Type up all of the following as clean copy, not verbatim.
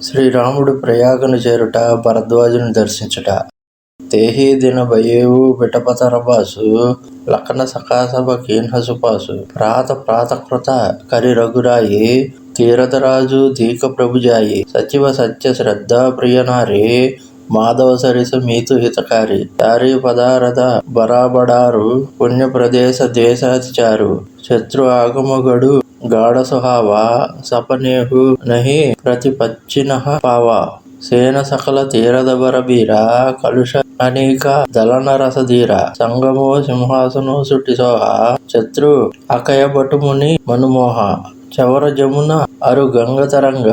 శ్రీరాముడు ప్రయాగను చేరుట, భరద్వాజుని దర్శించుట. తేహీ దిన భయేవు బిటపతరబాసు, లఖన సకాసభ కీన్హసుపాసు, ప్రాతకృత కరి రఘురాయి, తీరథరాజు దీక ప్రభుజాయి, సచివ సత్య శ్రద్ధా ప్రియనారి, మాధవ సరిస మీతు హితకారి, చారీ పదారథ బరాబడారు, పుణ్య ప్రదేశ దేశాతిచారు, శత్రు ఆగమగడు గాఢ సుహావా, సపనేహు నహి ప్రతిపచ్చినః పావా, సేన సకల తీరదబర బీర, కలుష అనేక దళన రసధీర, సంగమో సింహాసనో సుటిసోహ, శత్రు అకయ బటుముని మనుమోహ, చవర జమున అరు గంగ తరంగ,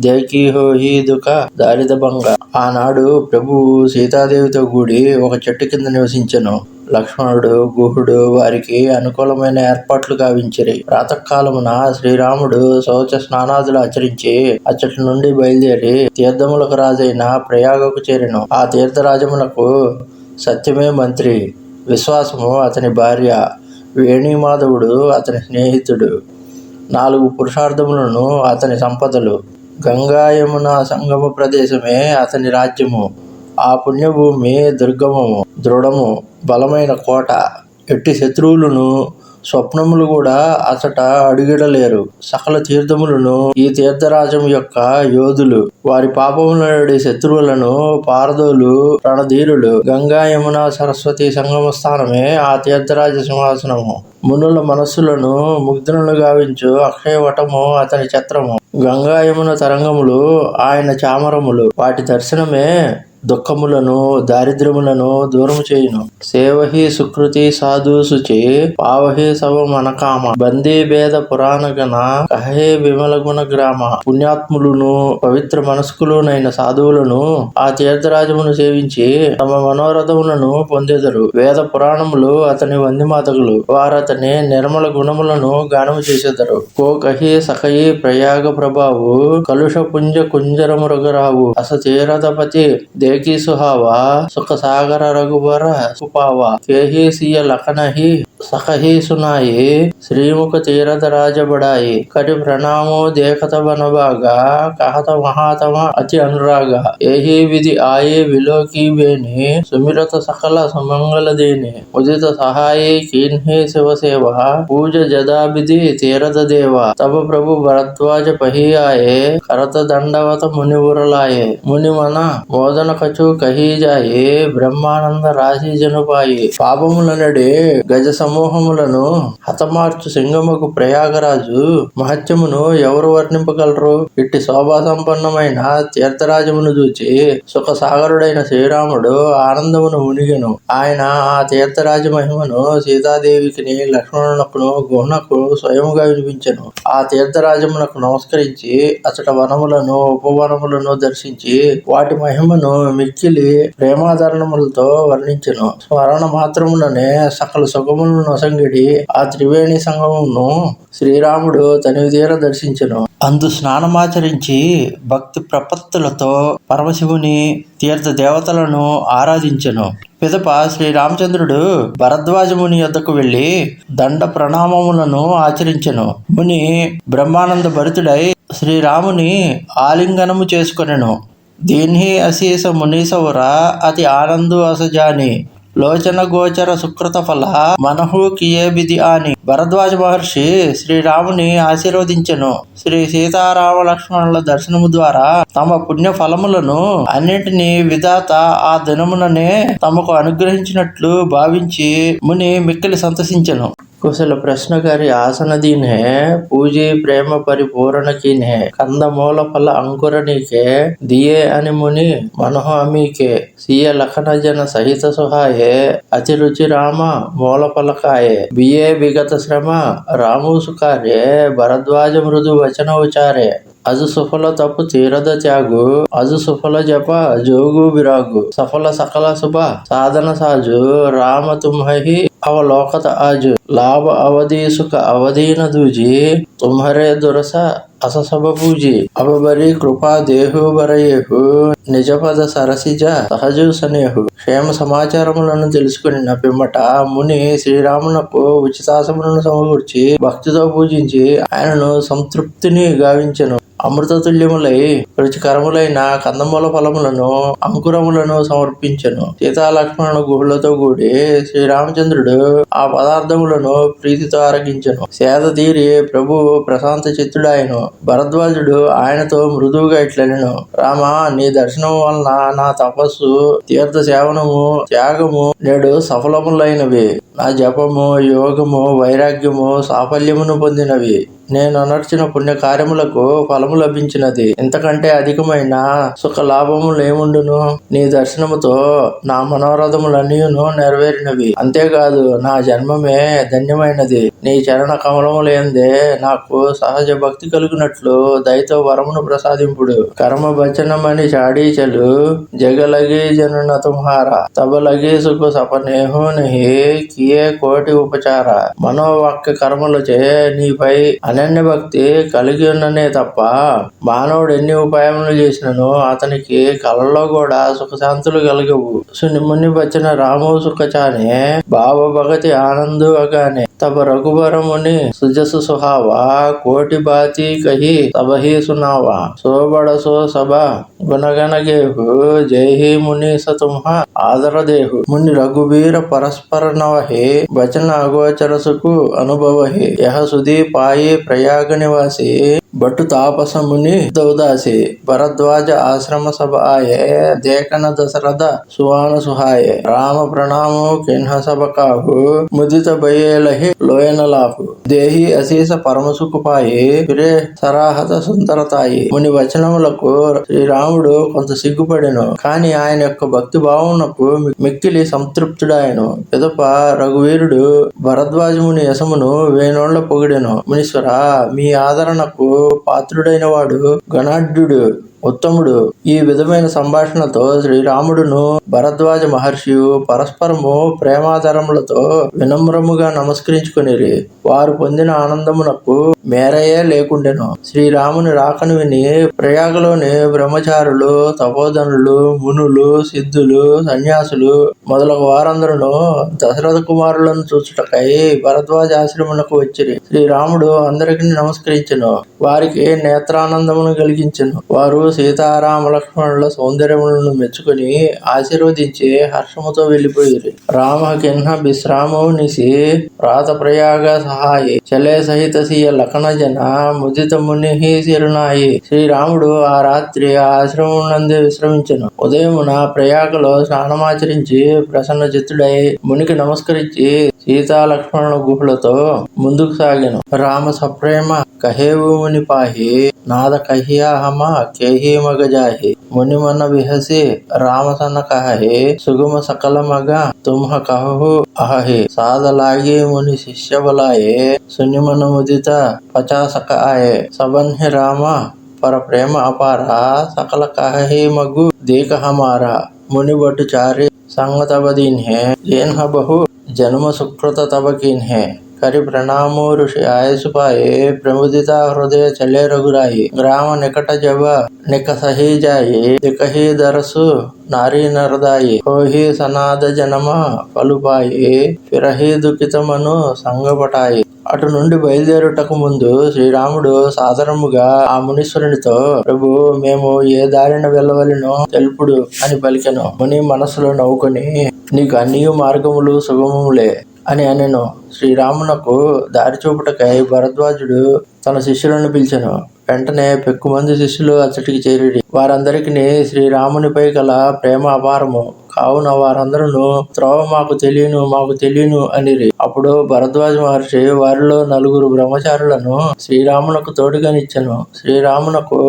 దేకీహోహి దుఃఖ దారిద భంగ. ఆనాడు ప్రభువు సీతాదేవితో కూడి ఒక చెట్టు కింద నివసించెను. లక్ష్మణుడు, గుహుడు వారికి అనుకూలమైన ఏర్పాట్లు గావించిరి. ప్రాతకాలమున శ్రీరాముడు శౌచ స్నానాదులు ఆచరించి అచ్చటి నుండి బయలుదేరి తీర్థములకు రాజైన ప్రయాగకు చేరెను. ఆ తీర్థరాజమునకు సత్యమే మంత్రి, విశ్వాసము అతని భార్య, వేణీమాధవుడు అతని స్నేహితుడు, 4 పురుషార్థములను అతని సంపదలు, గంగా యమున సంగమ ప్రదేశమే అతని రాజ్యము. ఆ పుణ్యభూమి దుర్గమము, దృఢము, బలమైన కోట. ఎట్టి శత్రువులను స్వప్నములు కూడా అచట అడుగిడలేరు. సకల తీర్థములను ఈ తీర్థరాజం యొక్క యోధులు, వారి పాపములనుడి శత్రువులను పారదోలు రణధీరులు. గంగా యమున సరస్వతి సంగమ స్థానమే ఆ తీర్థరాజ సింహాసనము. మునుల మనస్సులను ముగ్ధులను గావించు అక్షయవటము అతని ఛత్రము. గంగా యమున తరంగములు ఆయన చామరములు. వాటి దర్శనమే దుఃఖములను దారిద్ర్యములను దూరము చేయును. సేవహి సుకృతి సాధు శుచి, పావహి సవ మనకామ, బందీ భేద పురాణగణ, కహే విమల గుణ గ్రామ. పుణ్యాత్ములను పవిత్ర మనస్కులునైన సాధువులను ఆ తీర్థరాజమును సేవించి తమ మనోరథములను పొందెదరు. వేద పురాణములు అతని వందిమాతకులు. వారతని నిర్మల గుణములను గానము చేసెదరు. కో కహి సఖయి ప్రయాగ ప్రభావు, కలుష పుంజ కుంజర మృగరావు, అస తీరథపతి దేకీ సుహావా, సుఖ సాగర రఘువర సుపావా, కేహి సియ లఖనహి సఖహి సునాయి, శ్రీముఖ తీరథ రాజబడాయి, కటి ప్రణామో దేఖత వనభాగా, కహత మహాతమ అతి అనురాగ, ఏహి విధి ఆయే విలోకి వేణి, సుమిరత సకల సుమంగళ దేని, ఉదిత సహాయి కీన్హి శివసేవ, పూజ జదాభిధి తీరథ దేవ, తప ప్రభు భరద్వాజ పహియాయే, కరత దండవత మునివురలాయే, మునిమన మోదన కచు కహీజాయే, బ్రహ్మానంద రాశి జనుపాయి. పాపములనడే గజ సమూహములను హతమార్చు సింగముకు ప్రయాగరాజు మహత్యమును ఎవరు వర్ణింపగలరు? ఇట్టి శోభా సంపన్నమైన తీర్థరాజమును చూచి సుఖ సాగరుడైన శ్రీరాముడు ఆనందమును మునిగెను. ఆయన ఆ తీర్థరాజ మహిమను సీతాదేవికి, లక్ష్మణునకును, గుహనకు స్వయముగా వినిపించెను. ఆ తీర్థరాజమునకు నమస్కరించి అచట వనములను ఉపవనములను దర్శించి వాటి మహిమను మిక్కిలి ప్రేమాదరణములతో వర్ణించెను. స్మరణ మాత్రముననే సకల సుఖములను నొసంగిడి ఆ త్రివేణి సంగమమును శ్రీరాముడు తనివిదీర దర్శించెను. అందు స్నానమాచరించి భక్తి ప్రపత్తులతో పరమశివుని తీర్థ దేవతలను ఆరాధించెను. పిదప శ్రీరామచంద్రుడు భరద్వాజ ముని యొద్దకు వెళ్లి దండ ప్రణామములను ఆచరించెను. ముని బ్రహ్మానంద భరితుడై శ్రీరాముని ఆలింగనము చేసుకొనెను. దీన్హి అశీస మునీసౌర అతి ఆనందు అసజాని, లోచన గోచర సుకృత ఫల మనహు కియేబిది అని. భరద్వాజ మహర్షి శ్రీరాముని ఆశీర్వదించెను. శ్రీ సీతారామ లక్ష్మణుల దర్శనము ద్వారా తమ పుణ్య ఫలములను అన్నింటినీ విధాత ఆ దినముననే తమకు అనుగ్రహించినట్లు భావించి ముని మిక్కిలి సంతసించెను. కుశల ప్రశ్నకరి ఆసన దీన్ హే, పూజీ ప్రేమ పరిపూరణ कीन है, కందమూల ఫల అంకుర నీకే, దియే అని ముని మనోహ అమీకే, సియ లఖన జన సహిత సుహాయే, అతి రుచి రామ మూల ఫలకాయే, బియే విగత శ్రమ రాము సుకార్యే, భరద్వాజ మృదు వచన ఉచారే, అజు సుఫల తప్పు తీరద త్యాగు, అజు సుఫల జప జోగు విరాగు, సఫల సకల శుభ సాధన సాజు, రామ తుమ్హి అవలోకత ఆజు, లాభ అవధి సుఖ అవధీన దూజి, తుమ్హరే దురస అససభ పూజి, అబబరి కృపా దేహు బరయేహు, నిజపద సరసిజ సహజు సనేహు. క్షేమ సమాచారములను తెలుసుకుని పిమ్మట ముని శ్రీరామునకు ఉచితాసములను సమకూర్చి భక్తితో పూజించి ఆయనను సంతృప్తిని గావించెను. అమృతతుల్యములై రుచికరములైన కందమూల ఫలములను అంకురములను సమర్పించెను. సీతాలక్ష్మణుల గుహులతో కూడి శ్రీరామచంద్రుడు ఆ పదార్థములను ప్రీతితో ఆరగించెను. సేద తీరి ప్రభు ప్రశాంత చిత్తుడాయను. భరద్వాజుడు ఆయనతో మృదువుగా ఇట్లనెను, రామా, నీ దర్శనం వలన నా తపస్సు, తీర్థ సేవనము, త్యాగము నేడు సఫలములైనవి. నా జపము, యోగము, వైరాగ్యము సాఫల్యమును పొందినవి. నేను అనర్చిన పుణ్య కార్యములకు ఫలము లభించినది. ఇంతకంటే అధికమైన సుఖ లాభములేముండును? నీ దర్శనముతో నా మనోరథములన్నీయును నెరవేరినవి. అంతేకాదు నా జన్మమే ధన్యమైనది. నీ చరణ కమలములందే నాకు సహజ భక్తి కలుగునట్లు దయతో వరమును ప్రసాదింపుడు. కర్మ భజనమని చాడీచలు జగలగి జనున తుమ్హారా తబలగి సుఖ సపనేహు నహి కియే కోటి ఉపచార. మనోవాక్య కర్మలచే నీపై అనన్య భక్తి కలిగి ఉన్ననే తప్ప మానవుడు ఎన్ని ఉపాయములు చేసినను అతనికి కలలో కూడా సుఖశాంతులు కలగవు. సునిముని బచ్చిన రాము సుఖచానే భావ భగతి ఆనందు అగానే తబ రఘువరముని సుజసు సుహావా కోటి బాతి కహి తబహి సునావా సోబడ సో సభ గుణగణ గేహు జైహి ముని సతుంహ ఆదర దేహు. ముని రఘువీర పరస్పర నవహే వచన అగోచరసుకు అనుభవహే యహ సుధీ పాయి ప్రయాగ నివాసి భట్టు తాపసముని దౌదాసి భరద్వాజ ఆశ్రమ సభ ఆయే దేకన దశరథ సువాన సుహాయే రామ ప్రణామో కిన్హ సభ కాహు ముదిత బయేలహి లోయన లాహు దేహి అశీస పరమసుకుపాయి ఫిరే సరాహత సుందరతాయి. ముని వచనములకు శ్రీరాముడు కొంత సిగ్గుపడెను. కాని ఆయన యొక్క భక్తి భావమునకు మిక్కిలి సంతృప్తుడాయను. పిదప రఘువీరుడు భరద్వాజముని యశమును వేణోళ్ల పొగిడెను. మునీశ్వర, మీ ఆదరణకు పాత్రుడైన వాడు గణాఢ్యుడు ఉత్తముడు. ఈ విధమైన సంభాషణతో శ్రీరాముడును భరద్వాజ మహర్షియు పరస్పరము ప్రేమాదరములతో వినమ్రముగా నమస్కరించుకొనిరి. వారు పొందిన ఆనందమునకు మేరయే లేకుండెను. శ్రీరాముని రాకను విని ప్రయాగలోని బ్రహ్మచారులు, తపోధనులు, మునులు, సిద్ధులు, సన్యాసులు మొదలగు వారందరూ దశరథ కుమారులను చూచుటకై భరద్వాజ ఆశ్రమునకు వచ్చిరి. శ్రీరాముడు అందరికీ నమస్కరించెను. వారికి నేత్రానందమును కలిగించెను. వారు సీతారామ లక్ష్మణుల సౌందర్యములను మెచ్చుకుని ఆశీర్వదించి హర్షముతో వెళ్లిపోయిరి. రామ కిన్హ విశ్రామో నిసి ప్రాత ప్రయాగ సహాయి చలే సహిత సీయ లఖన జన ముదిత ముని శిరునాయి. శ్రీరాముడు ఆ రాత్రి ఆశ్రమం విశ్రమించెను. ఉదయమున ప్రయాగలో స్నానమాచరించి ప్రసన్న చిత్తుడై మునికి నమస్కరించి సీతా లక్ష్మణుల గుహులతో ముందుకు సాగెను. రామ సప్రేమ కహేవు ముని పాహి నాద కహియా హమ కేహి మగ జాహి ముని మన విహసి రామ సన కహే సుగమ సకల మగ తుమ్హ కహు అహి సాదలాగి ముని శిష్య బలాయే సునిమన ముదిత పచాసక ఆయే సబన్హి రామ పర ప్రేమ అపార సకల కహి మగు దేక హమారా ముని బటు చారి సంగ తబ దీన్హే ఏన్హ బహు జన్మ సుకృత తబ కిన్హే करि प्रणामो ऋषि आय सुपाए प्रमुदिता हृदय चले रघुराई ग्राम निकट जब निक सही जाये दिकही दरसु नारी नरदाई होही सनाद जन्म पलुपाये फिरही దుఃఖిత మను సంగపటాయి. అటు నుండి బయలుదేరుటకు ముందు శ్రీరాముడు సాదరముగా ఆ మునీశ్వరునితో, ప్రభు, మేము ఏ దారిన వెళ్ళవలెనో తెలుపుడు అని పలికెను. ముని మనసులో నవ్వుకొని, నీకు అన్ని మార్గములు సుగమములే అని అనెను. శ్రీరామునకు దారి చూపుటకై భరద్వాజుడు తన శిష్యులను పిలిచెను. వెంటనే పెక్కుమంది శిష్యులు అచ్చటికి చేరిరి. వారందరికీ శ్రీరామునిపై గల ప్రేమ అపారము కావున వారందరూ త్రోవ మాకు తెలియను అనిరి. అప్పుడు భరద్వాజ మహర్షి వారిలో 4 బ్రహ్మచారులను శ్రీరామునకు తోడుగానిచ్చెను. శ్రీరామునకు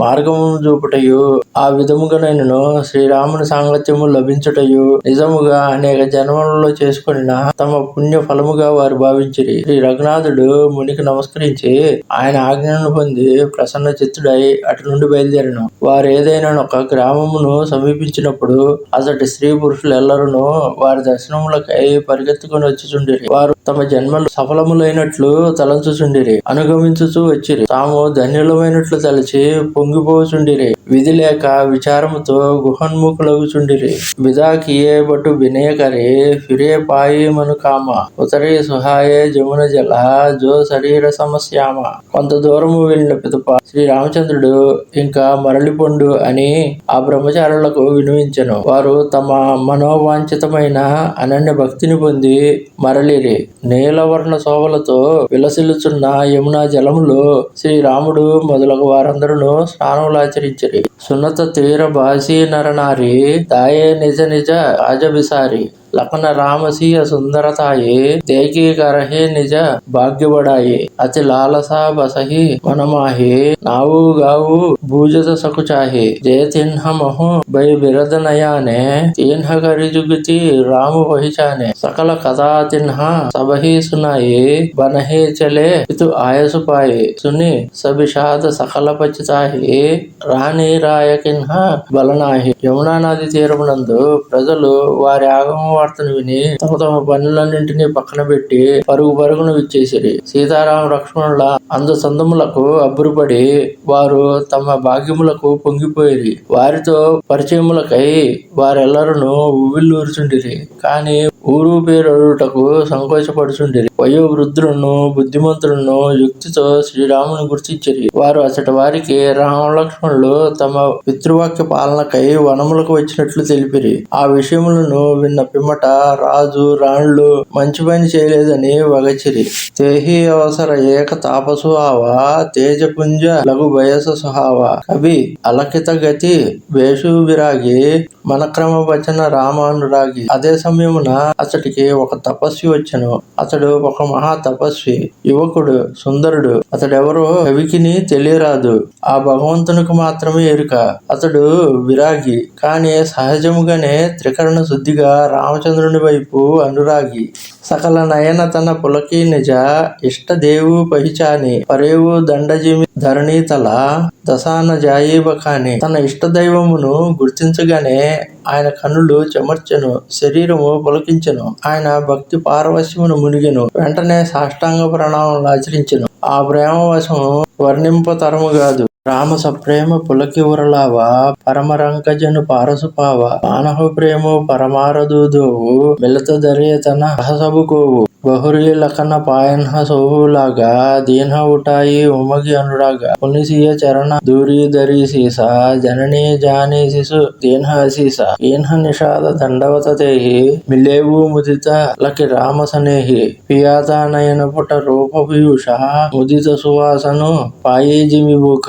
మార్గము చూపుటయు ఆ విధముగానైనను శ్రీరాముని సాంగత్యము లభించుటయు నిజముగా అనేక జన్మలలో చేసుకొనిన తమ పుణ్య ఫలముగా వారు భావించిరి. శ్రీ రఘునాథుడు మునికి నమస్కరించి ఆయన ఆజ్ఞను పొంది ప్రసన్న చిత్తుడై అటు నుండి బయలుదేరను. వారు ఏదైనా ఒక గ్రామమును సమీపించినప్పుడు అతడి స్త్రీ పురుషులెల్లరూ వారి దర్శనములకై పరిగెత్తుకుని వచ్చుచుండిరి. వారు తమ జన్మలు సఫలములైనట్లు తలంచుచుండిరి, అనుగమించుచూ వచ్చిరి. తాము ధన్యులమైనట్లు తలచి పొంగిపోచుండిరి. విధి లేక విచారముతో గుహోన్ముఖులగుచుండిరి. విదాకియే బటు వినయకరే ఫిరే పాయి మను కామ ఉతరే సుహాయే జమున జల జో శరీర సమస్యామ. కొంత దూరము వెళ్ళిన పిదప శ్రీరామచంద్రుడు ఇంకా మరలిపొండు అని ఆ బ్రహ్మచారులకు వినిపించెను. వారు తమ మనోవాంఛితమైన అనన్య భక్తిని పొంది మరలిరి. నీలవర్ణ శోభలతో విలసిల్లుచున్న యమునా జలములో శ్రీరాముడు మొదలగు వారందరూ స్నానములాచరించిరి. సున్నత తీర బాసి నరనారి దాయే నిజ నిజ రాజవిసారి లఖన రామసీయ సుందరతాయే దేకి కరహే నిజ భాగ్యబడాయే అతి లాలసా బసహి మనమాహే నావు గావు భూజత సకుచాహే జయ తిన్హ మహు భయ బిరద నయానే తిన్హ కరి జుగుతి రాము వహిచానే సకల కథా తిన్హ సబహి సునాయే బనహే చలే ఇతు ఆయసు పాయే సుని సబిషాద సకల పచితాహే రాణి రాయకిన్హ బలనాహి. యమునా నది తీరమునందు ప్రజలు వారి ఆగమ వార్తను విని తమ తమ పనులన్నింటినీ పక్కన పెట్టి పరుగున విచ్చేసిరి. సీతారామ లక్ష్మణుల అందసందములకు అబ్బురపడి వారు తమ భాగ్యములకు పొంగిపోయిరి. వారితో పరిచయములకై వారెల్లరూ ఉవ్విళ్ళూరుచుండిరి. కాని ఊరు పేరొడుటకు సంకోచపడుచుండిరి. వయోవృద్ధులను బుద్ధిమంతులను యుక్తితో శ్రీరాముని గుర్తించిరి. వారు అచ్చటి వారికి రామలక్ష్మణులు తమ పితృవాక్య పాలనకై వనములకు వచ్చినట్లు తెలిపిరి. ఆ విషయములను విన్న పిమ్మట రాజు రాణులు మంచి పని చేయలేదని వగచిరి. తేహి అవసర ఏక తాపసు ఆవా తేజపుంజ లఘు బయస సుహావా కవి అలకిత గతి వేషు విరాగి మనక్రమ వచన రామానురాగి. అదే సమయమున అతడికి ఒక తపస్వి వచ్చెను. అతడు ఒక మహా తపస్వి, యువకుడు, సుందరుడు. అతడెవరో కవికిని తెలియరాదు, ఆ భగవంతునికి మాత్రమే ఎరుక. అతడు విరాగి, కానీ సహజముగానే త్రికరణ శుద్ధిగా రామచంద్రుని వైపు అనురాగి. సకల నయన తన పులకి నిజ ఇష్ట దేవు పహిచాని పరేవు దండజిమి ధరణీతల దశాన జాయీబకాని. తన ఇష్ట దైవమును గుర్తించగానే ఆయన కన్నులు చెమర్చెను, శరీరము పులకించెను. ఆయన భక్తి పారవశ్యమును మునిగెను. వెంటనే సాష్టాంగ ప్రణామములు ఆచరించెను. ఆ ప్రేమవశం వర్ణింపతరము కాదు. రామ సప్రేమ పులకి ఉరలావా పరమరంకజను పారసుపావ మానవ ప్రేమ పరమారదూదోవు మిలత దరేతన సహసబుకోవు బహురీ లఖన పాయన్హ సోహులాగా దీన్హ ఉటాయి ఉమగి అనురాగా పునిసియ చరణ దూరీ దరీ సీసా జననీ జానీ శిశు దీన్హ అసీస ఈన్హ నిషాద దండవత తేహి మిలేవు ముదిత లకి రామ సనేహి పియాత నయన పుట రూప పీయూష ముదిత సువాసను పాయేజిమిబూక.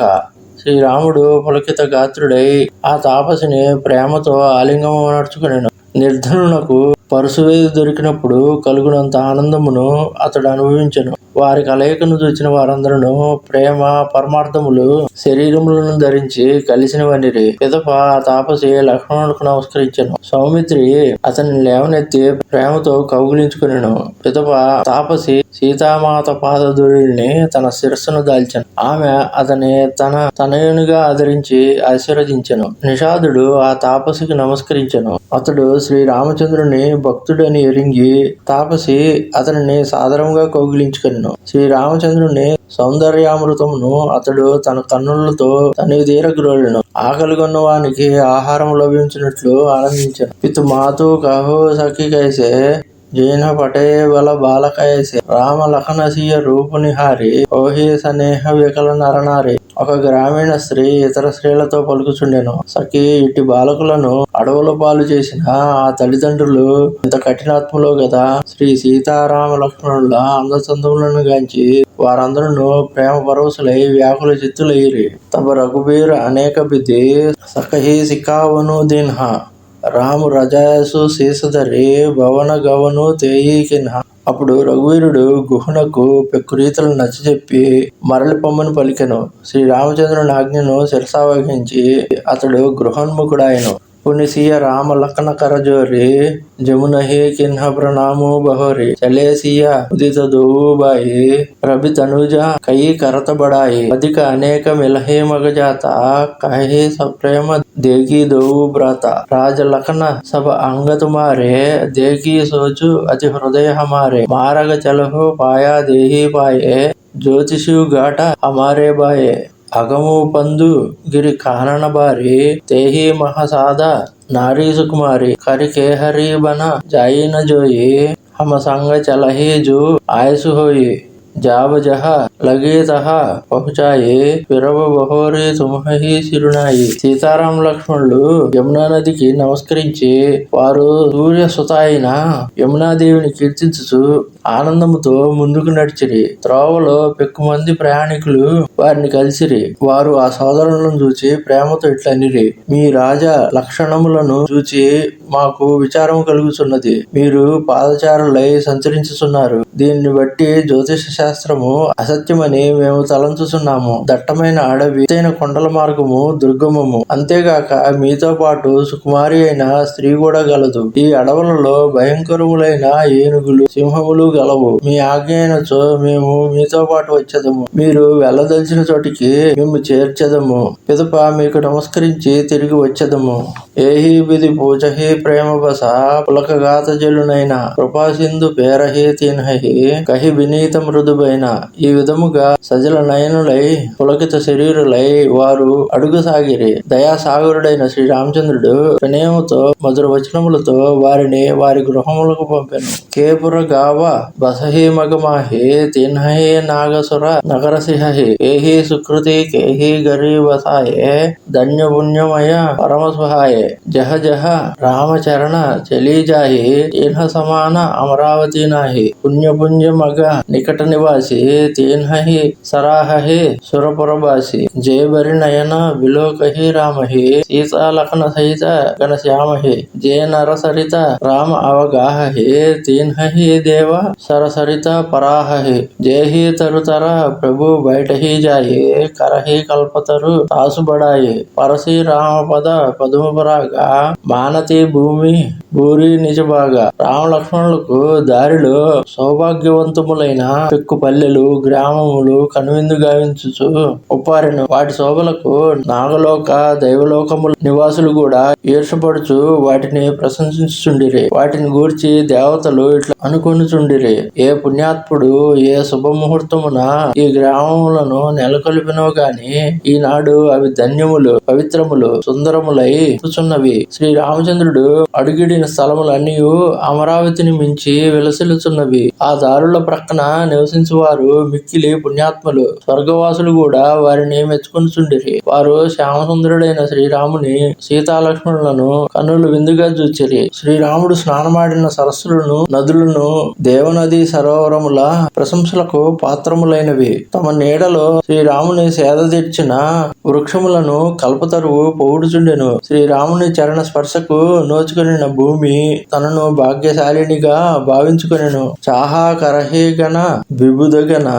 శ్రీరాముడు పులకిత గాత్రుడై ఆ తాపసిని ప్రేమతో ఆలింగము నడుచుకునేను. నిర్ధనునకు పరుసువేది దొరికినప్పుడు కలుగునంత ఆనందమును అతడు అనుభవించెను. వారి కలయికను చూచిన వారందరూ ప్రేమ పరమార్థములు శరీరములను ధరించి కలిసినవనిరి. పిదప ఆ తాపసి లక్ష్మణులకు నమస్కరించెను. సౌమిత్రి అతన్ని లేవనెత్తి ప్రేమతో కౌగిలించుకునెను. పిదప తాపసి సీతామాత పాదధూళిని తన శిరస్సును దాల్చెను. ఆమె అతని తన తనయునిగా ఆదరించి ఆశీర్వదించెను. నిషాదుడు ఆ తాపసికి నమస్కరించెను. అతడు శ్రీరామచంద్రుని భక్తుడని ఎరింగి తాపసి అతనిని సాదరంగా కౌగిలించుకొనెను. శ్రీరామచంద్రుని సౌందర్యామృతమును అతడు తన కన్నులతో తనివిదీర గ్రోలెను. ఆకలిగొన్న వానికి ఆహారం లభించినట్లు ఆనందించెను. పితు మాతు కహో సఖి కైసే జీన పటే బల బాలకైసే రామ లఖనసీయ రూపు నిహారి ఓహి సనేహ వికల నరనారి. ఒక గ్రామీణ స్త్రీ ఇతర స్త్రీలతో పలుకుచుండెను. సఖి, ఇట్టి బాలకులను అడవుల పాలు చేసిన ఆ తల్లిదండ్రులు ఇంత కఠినాత్ములో గదా. శ్రీ సీతారామ లక్ష్మణుల అందచందములను గాంచి వారందరూ ప్రేమ పరవశులై వ్యాకుల చిత్తులయ్యిరి. తమ రఘుబీర అనేక బిద్ది సఖహి సికావను దీన్హ రాము రజాయసు శీసధరి భవన గవను తేయికిన్హ. అప్పుడు రఘువీరుడు గుహునకు పెక్కురీతలు నచ్చజెప్పి మరలి పొమ్మని పలికెను. శ్రీరామచంద్రుని ఆజ్ఞను శిరసావహించి అతడు గృహోన్ముఖుడాయెను. पुनिसिया राम लखन करजोरी जमुना ही किन्ह प्रणामो बहोरी चले सिया उदित दो बाई रवि तनुजा कई करत बढ़ाई अधिक अनेक मिलहे मग जाता कहे सब प्रेम देगी दो ब्राता राज लखन सब अंग तुम्हारे देगी सोचु अति हृदय हमारे मारग चलहो पाया देही पाए ज्योतिषु घाट हमारे बाए अगमु पंदु गिरि कानन बारी तेही महासादा नारी सुकुमारी करके हरि बना जाई न जोई हम संग चलही जो आयसु होई जाब जहा लगे तहा पहुंचाए పిరవ బహోరే తుమహి సిరునాయి సీతారాం లక్ష్మణులు యమునా నదికి నమస్కరించి వారు సూర్య సుత అయిన యమునాదేవిని కీర్తించుచు ఆనందముతో ముందుకు నడిచిరి. త్రోవలో పెక్కుమంది ప్రయాణికులు వారిని కలిసిరి. వారు ఆ సోదరులను చూచి ప్రేమతో ఇట్లనిరి, మీ రాజా లక్షణములను చూచి మాకు విచారం కలుగుతున్నది. మీరు పాదచారులై సంచరించుతున్నారు. దీన్ని బట్టి జ్యోతిష శాస్త్రము అసత్యమని మేము తలంచుచున్నాము. దట్టమైన అడవి, ఎత్తైన కొండల మార్గము దుర్గమము. అంతేగాక మీతో పాటు సుకుమారి అయిన స్త్రీ కూడా గలదు. ఈ అడవులలో భయంకరములైన ఏనుగులు, సింహములు గలవు. మీ ఆజ్ఞ అయినచో మేము మీతో పాటు వచ్చేదము. మీరు వెళ్ళదలిచిన చోటికి మేము చేర్చెదము. పిదప మీకు నమస్కరించి తిరిగి వచ్చేదము. ఏహి విధి పూజహి ప్రేమ బస పులకగాత జలునైన కృపా సింధు పేరహి తిన్హి కహి వినీత మృదుబైన. ఈ విధముగా సజల నయనులై పులకిత శరీరులై వారు అడుగు సాగిరి. దయాసాగరుడైన శ్రీరామచంద్రుడు వినయముతో మధుర వచనములతో వారిని వారి గృహములకు పంపెను. కేపుర గావ బసహి మగమాహి తిన్హి నాగసుర నగరసిహి ఏహి సుకృతి కేహి గరీబసాయే ధన్య పుణ్యమయ పరమసుహాయే జహ జహ రామచరణ చలీజాహి తిన్హ సమాన అమరావతి నాహి పుణ్య పుణ్య మగ నికట నివాసి తిన్హి సరాహి సురపురబాసి జయబరి నయన విలోకహి రామహి సీతాలఖన సహిత ఘనశ్యామహి జయ నరసరిత రామ అవగాహి తిన్హి దేవ సరసరిత పరాహి జయహి తరుతర ప్రభు బయటహి జాయి కరహి కల్పతరు తాసు బడాయి పరసి రామపద పదుమపరాగా మానతి భూమి భూరి నిజబాగా. రామ లక్ష్మణులకు దారిలో సౌభాగ్యవంతములైన పెక్కు పల్లెలు గ్రామములు కనువిందు గావించుచు ఉప్పారెను. వాటి శోభలకు నాగలోక దైవలోకముల నివాసులు కూడా ఈర్షపడుచు వాటిని ప్రశంసించుచుండిరి. వాటిని గూర్చి దేవతలు ఇట్లా అనుకొనుచుండిరి, ఏ పుణ్యాత్ముడు ఏ శుభముహూర్తమున ఈ గ్రామములను నెలకొల్పినో గాని ఈనాడు అవి ధన్యములు, పవిత్రములు, సుందరములై కూర్చున్నవి. శ్రీ రామచంద్రుడు అడుగిడిన స్థలములన్నీ అమరావతిని మించి విలసిల్లుచున్నవి. ఆ దారుల ప్రక్కన నివసించువారు మిక్కిలి పుణ్యాత్ములు. స్వర్గవాసులు కూడా వారిని మెచ్చుకొనుచుండిరి. వారు శ్యామసుందరుడైన శ్రీరాముని సీతాలక్ష్మణులను కన్నులు విందుగా చూచిరి. శ్రీరాముడు స్నానమాడిన సరస్సులను, నదులను దేవనది సరోవరముల ప్రశంసలకు పాత్రములైనవి. తమ నీడలో శ్రీరాముని సేద తీర్చిన వృక్షములను కల్పతరువు పొగుడుచుండెను. శ్రీరాముని చరణ స్పర్శకు నోచుకొనిన భూమి తనను భాగ్యశాలినిగా భావించుకొనెను. చాహా కరహి గణ విబుధగణ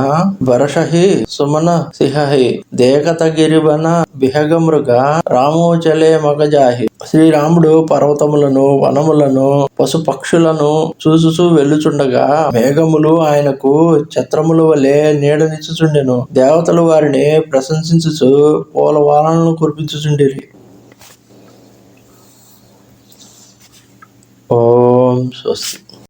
వరషహి సుమన సిహి దేకత గిరిబన బిహగ మృగ రామోచలే మగజాహి. శ్రీరాముడు పర్వతములను, వనములను, పశు పక్షులను చూసుచూ వెళ్ళుచుండగా మేఘములు ఆయనకు ఛత్రముల వలె నీడనిచ్చుచుండెను. దేవతలు వారిని ప్రశంసించుచు పూలవానలను కురిపించుచుండిరి. ఓం స్వస్తి.